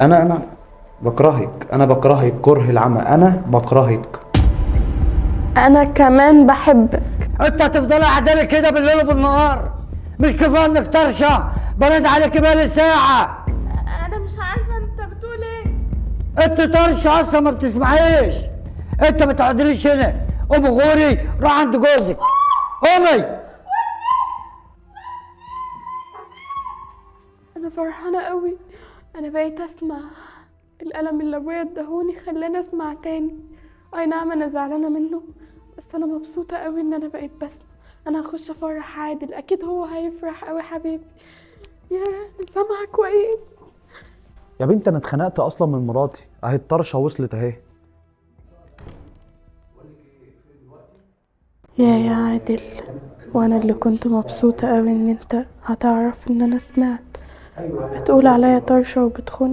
انا بكرهك، انا بكرهك كره العمى، انا بكرهك. انا كمان بحبك. انت هتفضل قاعد لي كده بالليل وبالنهار؟ مش كفايه انك طرشه؟ برد عليك بقالي ساعه. انا مش عارفه انت بتقول ايه. انت طرشه اصلا ما بتسمعيش. انت ما تقعدليش هنا. قومي غوري روح عند جوزك. قومي. انا فرحانه قوي، انا بقيت اسمع. القلم اللي ابويا اداهوني خلاني اسمع تاني. اي نعم انا زعلانه منه، بس انا مبسوطه قوي ان انا بقيت بسمع. انا هخش افرح عادل، اكيد هو هيفرح قوي حبيبي. يا انا سامعه كويس. يا بنت انا اتخنقت اصلا من مراتي، اهي الطرشه وصلت اهي. يا عادل، وانا اللي كنت مبسوطه قوي ان انت هتعرف ان انا سمعت. بتقول عليا طرشه وبتخون.